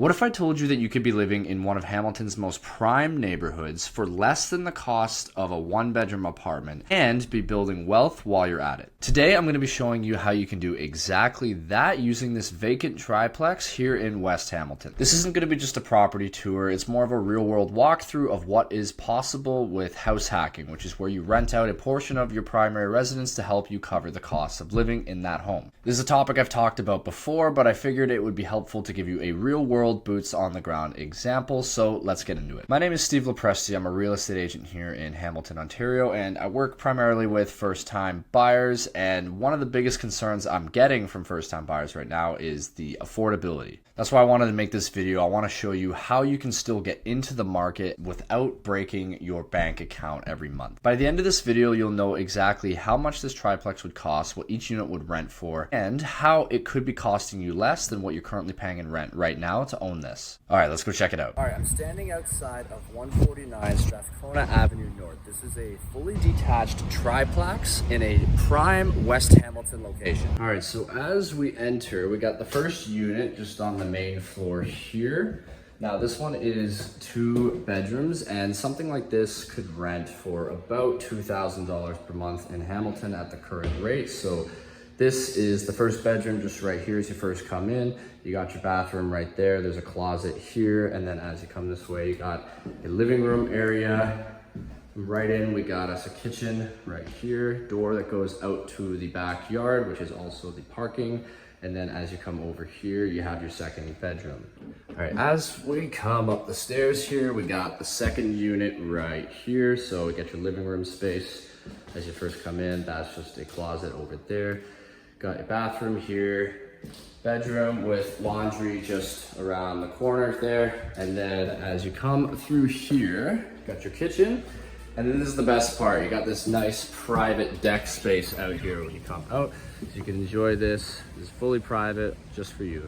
What if I told you that you could be living in one of Hamilton's most prime neighborhoods for less than the cost of a one-bedroom apartment and be building wealth while you're at it? Today, I'm going to be showing you how you can do exactly that using this vacant triplex here in West Hamilton. This isn't going to be just a property tour. It's more of a real-world walkthrough of what is possible with house hacking, which is where you rent out a portion of your primary residence to help you cover the costs of living in that home. This is a topic I've talked about before, but I figured it would be helpful to give you a real-world boots on the ground example, so let's get into it. My name is Steve LoPresti. I'm a real estate agent here in Hamilton, Ontario, and I work primarily with first-time buyers, and one of the biggest concerns I'm getting from first-time buyers right now is the affordability. That's why I wanted to make this video. I want to show you how you can still get into the market without breaking your bank account every month. By the end of this video, you'll know exactly how much this triplex would cost, what each unit would rent for, and how it could be costing you less than what you're currently paying in rent right now to own this. All right, let's go check it out. All right, I'm standing outside of 149 Strathcona Avenue North. This is a fully detached triplex in a prime West Hamilton location. All right, so as we enter, we got the first unit just on the main floor here. Now this one is 2 bedrooms, and something like this could rent for about $2,000 per month in Hamilton at the current rate. So this is the first bedroom just right here as you first come in. You got your bathroom right there. There's a closet here, and then as you come this way, you got a living room area. Right in, we got us a kitchen right here, door that goes out to the backyard, which is also the parking. And then as you come over here, you have your second bedroom. All right, as we come up the stairs here, we got the second unit right here. So we get your living room space. As you first come in, that's just a closet over there. Got your bathroom here, bedroom with laundry just around the corner there. And then as you come through here, got your kitchen. And then this is the best part. You got this nice private deck space out here when you come out. So you can enjoy this. It's fully private, just for you.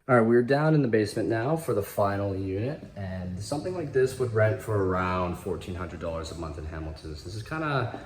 All right, we're down in the basement now for the final unit. And something like this would rent for around $1,400 a month in Hamilton. So this is kind of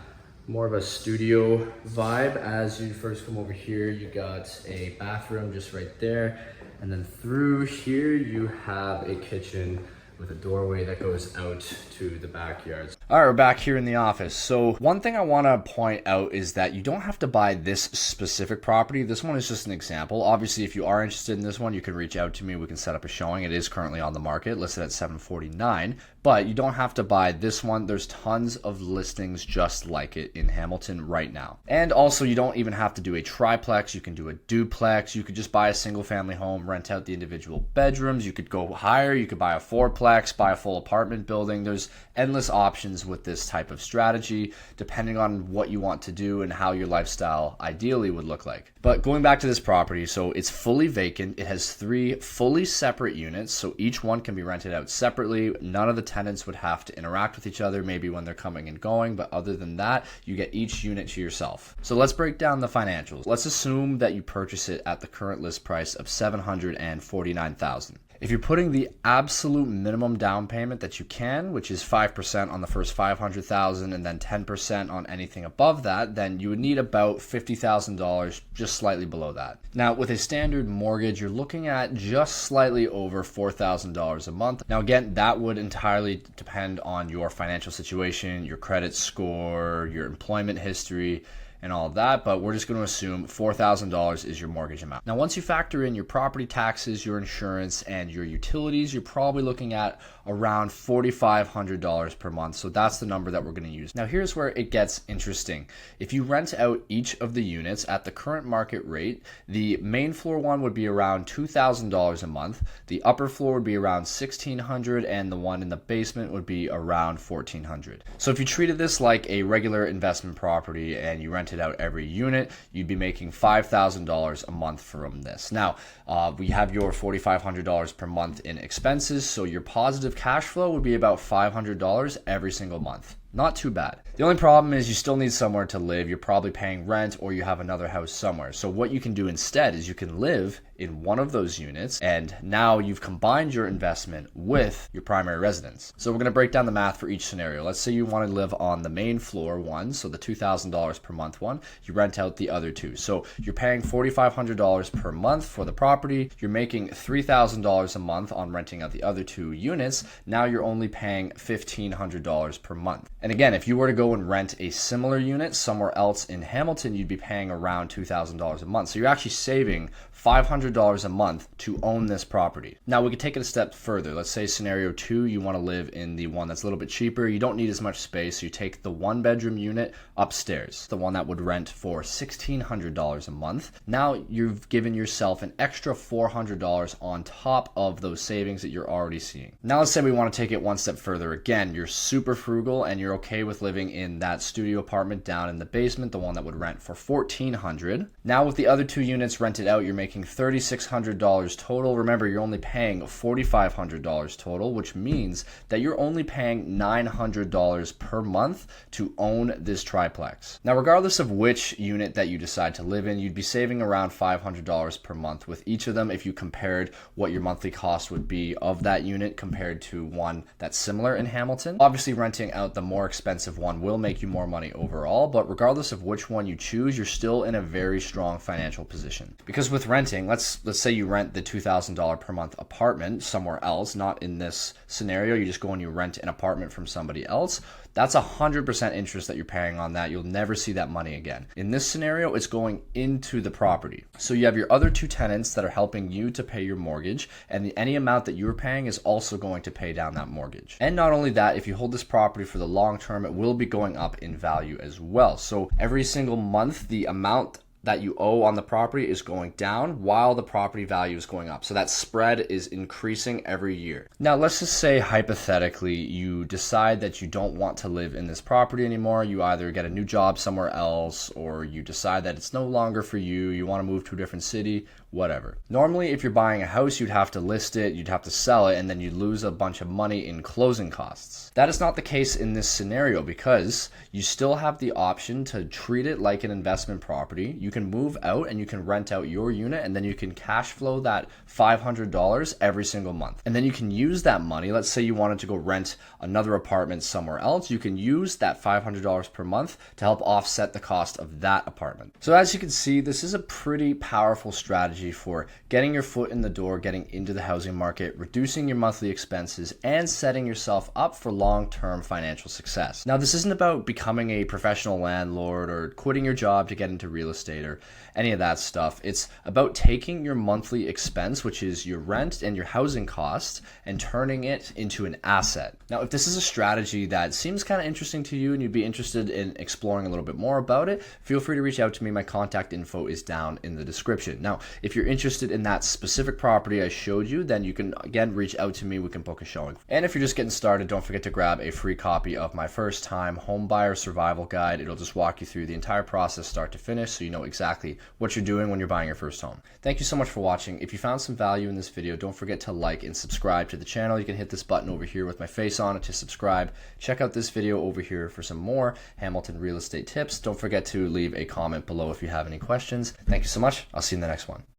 more of a studio vibe. As you first come over here, you got a bathroom just right there. And then through here, you have a kitchen with a doorway that goes out to the backyards. All right, we're back here in the office. So one thing I want to point out is that you don't have to buy this specific property. This one is just an example. Obviously, if you are interested in this one, you can reach out to me. We can set up a showing. It is currently on the market, listed at $749, but you don't have to buy this one. There's tons of listings just like it in Hamilton right now. And also, you don't even have to do a triplex. You can do a duplex. You could just buy a single family home, rent out the individual bedrooms. You could go higher. You could buy a fourplex, buy a full apartment building. There's endless options with this type of strategy, depending on what you want to do and how your lifestyle ideally would look like. But going back to this property, so it's fully vacant. It has 3 fully separate units, so each one can be rented out separately. None of the tenants would have to interact with each other, maybe when they're coming and going, but other than that, you get each unit to yourself. So let's break down the financials. Let's assume that you purchase it at the current list price of $749,000. If you're putting the absolute minimum down payment that you can, which is 5% on the first $500,000 and then 10% on anything above that, then you would need about $50,000, just slightly below that. Now, with a standard mortgage, you're looking at just slightly over $4,000 a month. Now, again, that would entirely depend on your financial situation, your credit score, your employment history, and all of that, but we're just going to assume $4,000 is your mortgage amount. Now, once you factor in your property taxes, your insurance, and your utilities, you're probably looking at around $4,500 per month. So that's the number that we're going to use. Now, here's where it gets interesting. If you rent out each of the units at the current market rate, the main floor one would be around $2,000 a month. The upper floor would be around $1,600, and the one in the basement would be around $1,400. So if you treated this like a regular investment property and you rented out every unit, you'd be making $5,000 a month from this. Now, we have your $4,500 per month in expenses, so your positive cash flow would be about $500 every single month. Not too bad. The only problem is you still need somewhere to live. You're probably paying rent or you have another house somewhere. So what you can do instead is you can live in one of those units, and now you've combined your investment with your primary residence. So we're going to break down the math for each scenario. Let's say you want to live on the main floor one, so the $2,000 per month one. You rent out the other two. So you're paying $4,500 per month for the property. You're making $3,000 a month on renting out the other two units. Now you're only paying $1,500 per month. And again, if you were to go and rent a similar unit somewhere else in Hamilton, you'd be paying around $2,000 a month. So you're actually saving $500 a month to own this property. Now we could take it a step further. Let's say scenario 2, you want to live in the one that's a little bit cheaper. You don't need as much space. So you take the 1-bedroom unit upstairs, the one that would rent for $1,600 a month. Now you've given yourself an extra $400 on top of those savings that you're already seeing. Now let's say we want to take it one step further. Again, you're super frugal and you're okay with living in that studio apartment down in the basement, the one that would rent for $1,400. Now with the other two units rented out, you're making $3,600 total. Remember, you're only paying $4,500 total, which means that you're only paying $900 per month to own this triplex. Now, regardless of which unit that you decide to live in, you'd be saving around $500 per month with each of them if you compared what your monthly cost would be of that unit compared to one that's similar in Hamilton. Obviously, renting out the more expensive one will make you more money overall, but regardless of which one you choose, you're still in a very strong financial position. Because with renting, let's say you rent the $2,000 per month apartment somewhere else, not in this scenario, you just go and you rent an apartment from somebody else. That's 100% interest that you're paying on that. You'll never see that money again. In this scenario, it's going into the property. So you have your other two tenants that are helping you to pay your mortgage, and any amount that you're paying is also going to pay down that mortgage. And not only that, if you hold this property for the long term, it will be going up in value as well. So every single month, the amount that you owe on the property is going down while the property value is going up. So that spread is increasing every year. Now, let's just say hypothetically, you decide that you don't want to live in this property anymore. You either get a new job somewhere else, or you decide that it's no longer for you. You want to move to a different city, whatever. Normally, if you're buying a house, you'd have to list it, you'd have to sell it, and then you'd lose a bunch of money in closing costs. That is not the case in this scenario because you still have the option to treat it like an investment property. You can move out and you can rent out your unit, and then you can cash flow that $500 every single month. And then you can use that money. Let's say you wanted to go rent another apartment somewhere else. You can use that $500 per month to help offset the cost of that apartment. So as you can see, this is a pretty powerful strategy for getting your foot in the door, getting into the housing market, reducing your monthly expenses, and setting yourself up for long-term financial success. Now, this isn't about becoming a professional landlord or quitting your job to get into real estate or any of that stuff. It's about taking your monthly expense, which is your rent and your housing costs, and turning it into an asset. Now, if this is a strategy that seems kind of interesting to you and you'd be interested in exploring a little bit more about it, feel free to reach out to me. My contact info is down in the description. Now, if you're interested in that specific property I showed you, then you can again reach out to me. We can book a showing. And if you're just getting started, don't forget to grab a free copy of my First-Time Homebuyer Survival Guide. It'll just walk you through the entire process start to finish so you know exactly what you're doing when you're buying your first home. Thank you so much for watching. If you found some value in this video, don't forget to like and subscribe to the channel. You can hit this button over here with my face on it to subscribe. Check out this video over here for some more Hamilton real estate tips. Don't forget to leave a comment below if you have any questions. Thank you so much. I'll see you in the next one.